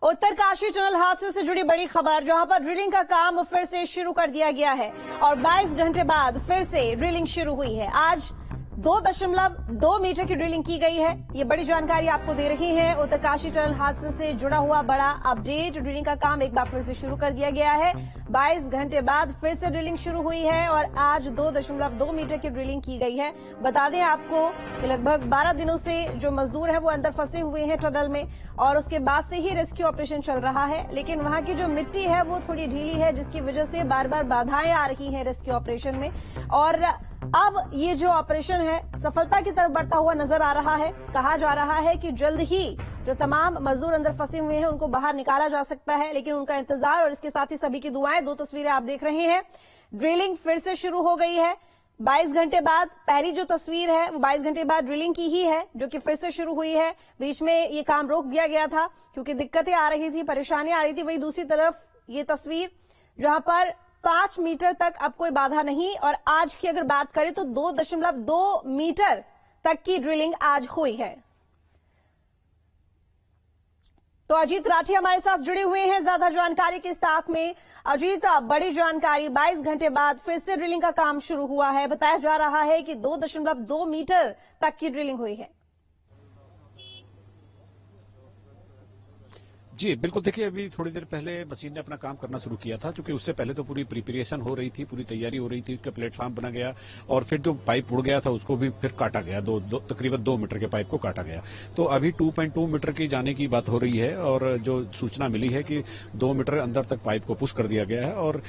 Uttarkashi tunnel हादसे से जुड़ी बड़ी खबर, जहां पर ड्रिलिंग का काम फिर से शुरू कर दिया गया है और 22 घंटे बाद फिर से ड्रिलिंग शुरू हुई है। आज 2.2 मीटर की ड्रिलिंग की गई है। ये बड़ी जानकारी आपको दे रही है उत्तरकाशी टनल हादसे से जुड़ा हुआ बड़ा अपडेट। ड्रिलिंग का काम एक बार फिर से शुरू कर दिया गया है। 22 घंटे बाद फिर से ड्रिलिंग शुरू हुई है और आज 2.2 मीटर की ड्रिलिंग की गई है। बता दें आपको कि लगभग 12 दिनों से जो मजदूर है वो अंदर फंसे हुए हैं टनल में और उसके बाद से ही रेस्क्यू ऑपरेशन चल रहा है, लेकिन वहां की जो मिट्टी है वो थोड़ी ढीली है, जिसकी वजह से बार बार बाधाएं आ रही हैं रेस्क्यू ऑपरेशन में। और अब ये जो ऑपरेशन है सफलता की तरफ बढ़ता हुआ नजर आ रहा है। कहा जा रहा है कि जल्द ही जो तमाम मजदूर अंदर फंसे हुए हैं उनको बाहर निकाला जा सकता है, लेकिन उनका इंतजार और इसके साथ ही सभी की दुआएं। 2 तस्वीरें आप देख रहे हैं। ड्रिलिंग फिर से शुरू हो गई है 22 घंटे बाद। पहली जो तस्वीर है वो 22 घंटे बाद ड्रिलिंग की ही है, जो कि फिर से शुरू हुई है। बीच में ये काम रोक दिया गया था क्योंकि दिक्कतें आ रही थी, परेशानियां आ रही थी। वहीं दूसरी तरफ ये तस्वीर जहां पर 5 मीटर तक अब कोई बाधा नहीं, और आज की अगर बात करें तो 2.2 मीटर तक की ड्रिलिंग आज हुई है। तो अजीत राठी हमारे साथ जुड़े हुए हैं ज्यादा जानकारी के साथ में। अजीत, बड़ी जानकारी, 22 घंटे बाद फिर से ड्रिलिंग का काम शुरू हुआ है। बताया जा रहा है कि 2.2 मीटर तक की ड्रिलिंग हुई है। जी बिल्कुल, देखिए अभी थोड़ी देर पहले मशीन ने अपना काम करना शुरू किया था, क्योंकि उससे पहले तो पूरी प्रिपरेशन हो रही थी, पूरी तैयारी हो रही थी, उसका प्लेटफॉर्म बना गया और फिर जो पाइप उड़ गया था उसको भी फिर काटा गया। तकरीबन 2 मीटर के पाइप को काटा गया। तो अभी 2.2 मीटर की जाने की बात हो रही है और जो सूचना मिली है कि 2 मीटर अंदर तक पाइप को पुश कर दिया गया है और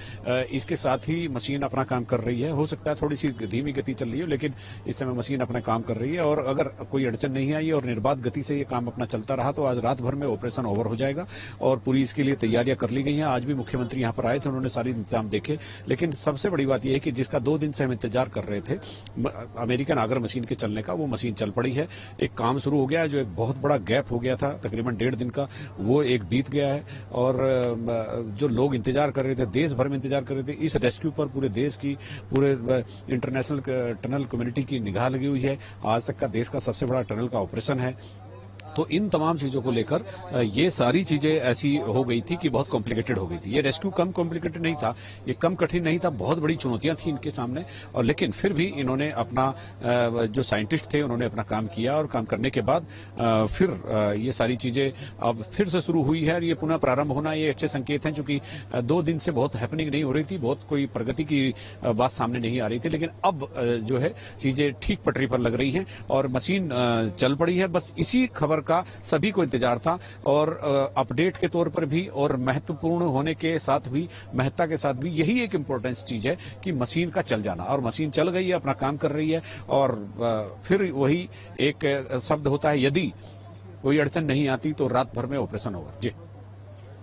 इसके साथ ही मशीन अपना काम कर रही है। हो सकता है थोड़ी सी धीमी गति चल रही है, लेकिन इस समय मशीन अपना काम कर रही है और अगर कोई अड़चन नहीं आई और निर्बाध गति से ये काम अपना चलता रहा तो आज रात भर में ऑपरेशन ओवर हो जाएगा और पूरी इसके लिए तैयारियां कर ली गई हैं। आज भी मुख्यमंत्री यहां पर आए थे, उन्होंने सारे इंतजाम देखे, लेकिन सबसे बड़ी बात यह है कि जिसका 2 दिन से हम इंतजार कर रहे थे अमेरिकन आगर मशीन के चलने का, वो मशीन चल पड़ी है। एक काम शुरू हो गया है, जो एक बहुत बड़ा गैप हो गया था तकरीबन 1.5 दिन का, वो एक बीत गया है और जो लोग इंतजार कर रहे थे, देश भर में इंतजार कर रहे थे, इस रेस्क्यू पर पूरे देश की, पूरे इंटरनेशनल टनल कम्युनिटी की निगाह लगी हुई है। आज तक का देश का सबसे बड़ा टनल का ऑपरेशन है। तो इन तमाम चीजों को लेकर ये सारी चीजें ऐसी हो गई थी कि बहुत कॉम्प्लिकेटेड हो गई थी। ये रेस्क्यू कम कॉम्प्लिकेटेड नहीं था, ये कम कठिन नहीं था, बहुत बड़ी चुनौतियां थी इनके सामने और लेकिन फिर भी इन्होंने अपना जो साइंटिस्ट थे उन्होंने अपना काम किया और काम करने के बाद फिर ये सारी चीजें अब फिर से शुरू हुई है और ये पुनः प्रारंभ होना ये अच्छे संकेत हैं, क्योंकि 2 दिन से बहुत हैपनिंग नहीं हो रही थी, बहुत कोई प्रगति की बात सामने नहीं आ रही थी, लेकिन अब जो है चीजें ठीक पटरी पर लग रही हैं और मशीन चल पड़ी है। बस इसी खबर का सभी को इंतजार था और अपडेट के तौर पर भी और महत्वपूर्ण होने के साथ भी, महत्ता के साथ भी, यही एक इम्पोर्टेंस चीज है कि मशीन का चल जाना, और मशीन चल गई है, अपना काम कर रही है और फिर वही एक शब्द होता है, यदि कोई अड़चन नहीं आती तो रात भर में ऑपरेशन होगा। जी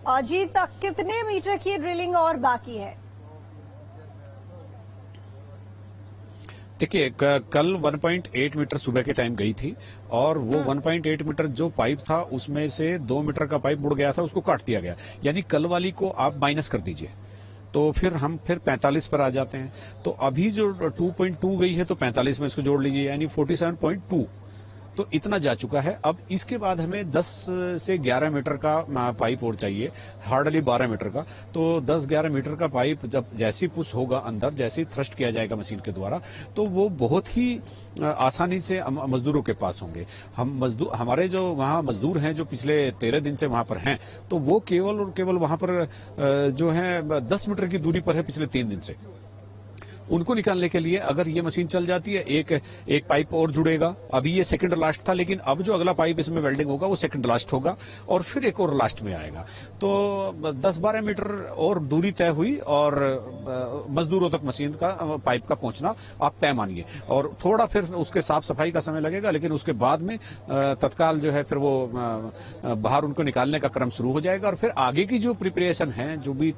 अजीत, कितने मीटर की ड्रिलिंग और बाकी है? देखिए कल 1.8 मीटर सुबह के टाइम गई थी और वो 1.8 मीटर जो पाइप था उसमें से 2 मीटर का पाइप मुड़ गया था, उसको काट दिया गया। यानी कल वाली को आप माइनस कर दीजिए तो फिर हम 45 पर आ जाते हैं। तो अभी जो 2.2 गई है तो 45 में इसको जोड़ लीजिए, यानी 47.2, तो इतना जा चुका है। अब इसके बाद हमें 10 से 11 मीटर का पाइप और चाहिए, हार्डली 12 मीटर का। तो 10-11 मीटर का पाइप जब जैसे पुश होगा अंदर, जैसे ही थ्रस्ट किया जाएगा मशीन के द्वारा, तो वो बहुत ही आसानी से मजदूरों के पास होंगे। हमारे जो वहाँ मजदूर हैं जो पिछले 13 दिन से वहां पर हैं, तो वो केवल और केवल वहां पर जो है 10 मीटर की दूरी पर है पिछले 3 दिन से। उनको निकालने के लिए अगर ये मशीन चल जाती है, एक पाइप और जुड़ेगा। अभी ये सेकंड लास्ट था, लेकिन अब जो अगला पाइप इसमें वेल्डिंग होगा वो सेकंड लास्ट होगा और फिर एक और लास्ट में आएगा। तो 10-12 मीटर और दूरी तय हुई और मजदूरों तक मशीन का पाइप का पहुंचना आप तय मानिए। और थोड़ा फिर उसके साफ सफाई का समय लगेगा, लेकिन उसके बाद में तत्काल जो है फिर वो बाहर उनको निकालने का क्रम शुरू हो जाएगा और फिर आगे की जो प्रिपरेशन है, जो भी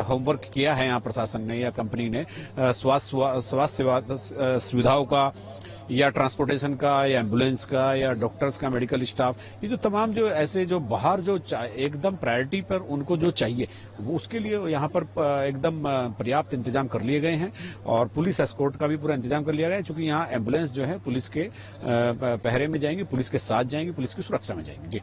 होमवर्क किया है यहाँ प्रशासन ने या कंपनी ने, स्वास्थ्य सुविधाओं का या ट्रांसपोर्टेशन का या एम्बुलेंस का या डॉक्टर्स का, मेडिकल स्टाफ, ये जो तमाम जो ऐसे जो बाहर जो एकदम प्रायोरिटी पर उनको जो चाहिए, वो उसके लिए यहाँ पर एकदम पर्याप्त इंतजाम कर लिए गए हैं और पुलिस एस्कॉर्ट का भी पूरा इंतजाम कर लिया गया है, क्योंकि यहाँ एम्बुलेंस जो है पुलिस के पहरे में जाएंगी, पुलिस के साथ जाएंगी, पुलिस की सुरक्षा में जाएंगी। जी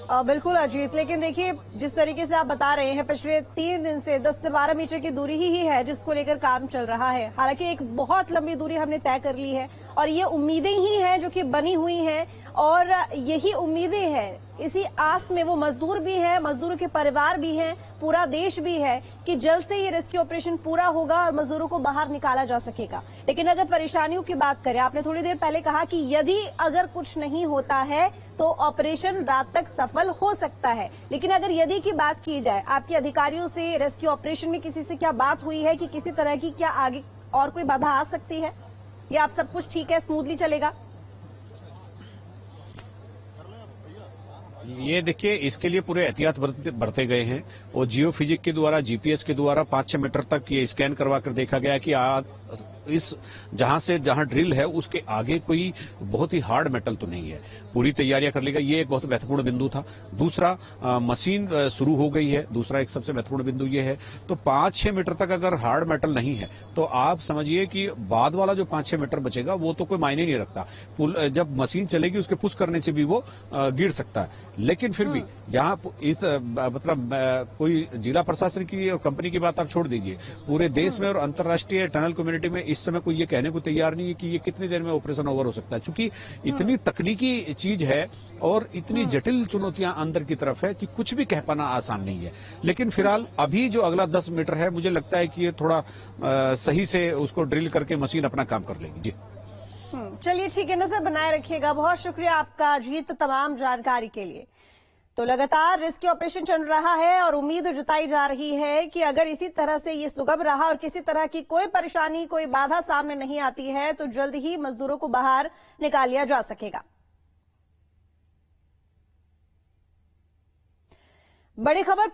बिल्कुल अजीत, लेकिन देखिए जिस तरीके से आप बता रहे हैं पिछले 3 दिन से 10 से 12 मीटर की दूरी ही है जिसको लेकर काम चल रहा है। हालांकि एक बहुत लंबी दूरी हमने तय कर ली है और ये उम्मीदें ही हैं जो कि बनी हुई हैं और यही उम्मीदें हैं, इसी आस में वो मजदूर भी हैं, मजदूरों के परिवार भी हैं, पूरा देश भी है कि जल्द से ये रेस्क्यू ऑपरेशन पूरा होगा और मजदूरों को बाहर निकाला जा सकेगा। लेकिन अगर परेशानियों की बात करें, आपने थोड़ी देर पहले कहा कि यदि अगर कुछ नहीं होता है तो ऑपरेशन रात तक सफल हो सकता है, लेकिन अगर यदि की बात की जाए, आपके अधिकारियों से रेस्क्यू ऑपरेशन में किसी से क्या बात हुई है कि किसी तरह की क्या आगे और कोई बाधा आ सकती है या आप सब कुछ ठीक है, स्मूथली चलेगा? ये देखिए, इसके लिए पूरे एहतियात बरते गए हैं और जियो फिजिक के द्वारा, जीपीएस के द्वारा 5-6 मीटर तक ये स्कैन करवा कर देखा गया कि इस जहां ड्रिल है उसके आगे कोई बहुत ही हार्ड मेटल तो नहीं है। पूरी तैयारियां कर ली गई, ये एक बहुत महत्वपूर्ण बिंदु था। दूसरा, मशीन शुरू हो गई है, दूसरा एक सबसे महत्वपूर्ण बिंदु ये है। तो 5-6 मीटर तक अगर हार्ड मेटल नहीं है तो आप समझिए कि बाद वाला जो 5-6 मीटर बचेगा वो तो कोई मायने नहीं रखता। जब मशीन चलेगी उसके पुश करने से भी वो गिर सकता है। लेकिन फिर भी यहाँ इस मतलब कोई जिला प्रशासन की और कंपनी की बात आप छोड़ दीजिए, पूरे देश में और अंतर्राष्ट्रीय टनल कम्युनिटी में इस समय कोई ये कहने को तैयार नहीं है कि ये कितनी देर में ऑपरेशन ओवर हो सकता है, क्योंकि इतनी तकनीकी चीज है और इतनी जटिल चुनौतियां अंदर की तरफ है कि कुछ भी कह पाना आसान नहीं है। लेकिन फिलहाल अभी जो अगला 10 मीटर है, मुझे लगता है कि ये थोड़ा सही से उसको ड्रिल करके मशीन अपना काम कर लेगी। जी चलिए ठीक है, नजर बनाए रखिएगा। बहुत शुक्रिया आपका अजीत तमाम जानकारी के लिए। तो लगातार रेस्क्यू ऑपरेशन चल रहा है और उम्मीद जताई जा रही है कि अगर इसी तरह से ये सुगम रहा और किसी तरह की कोई परेशानी, कोई बाधा सामने नहीं आती है तो जल्द ही मजदूरों को बाहर निकाल लिया जा सकेगा। बड़ी खबर